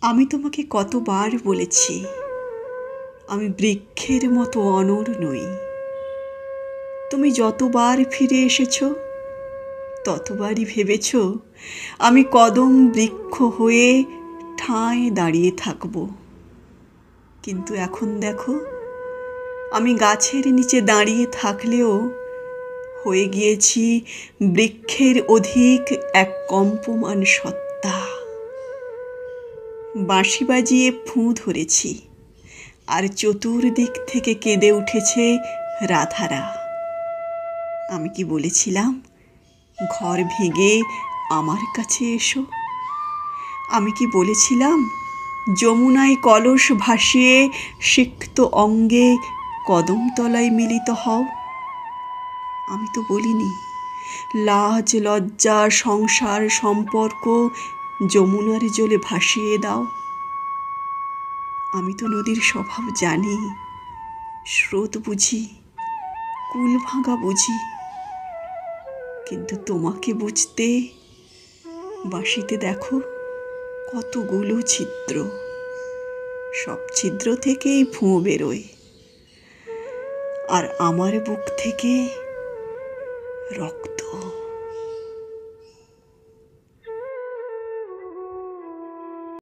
আমি তোমাকে কতবার বলেছি আমি বৃক্ষের মতো অনড় নই। তুমি যতবার ফিরে এসেছো ততবারই ভেবেছ আমি কদম বৃক্ষ হয়ে ঠায় দাঁড়িয়ে থাকব। কিন্তু এখন দেখো, আমি গাছের নিচে দাঁড়িয়ে থাকলেও হয়ে গিয়েছি বৃক্ষের অধিক এক কম্পমান সত্তা। বাঁশি বাজিয়ে ফুঁ ধরেছি, আর চতুর্দিক থেকে কেঁদে উঠেছে রাধারা। আমি কি বলেছিলাম ঘর ভেঙে আমার কাছে এসো? আমি কি বলেছিলাম যমুনায় কলস ভাসিয়ে সিক্ত অঙ্গে কদমতলায় মিলিত হও? আমি তো বলিনি লাজ লজ্জা সংসার সম্পর্ক যমুনার জলে ভাসিয়ে দাও। আমি তো নদীর স্বভাব জানি, স্রোত বুঝি, কুল ভাঙা বুঝি। কিন্তু তোমাকে বুঝতে বাঁশিতে দেখো কতগুলো ছিদ্র, সব ছিদ্র থেকেই ফুঁ বেরোয়, আর আমার বুক থেকে রক্ত।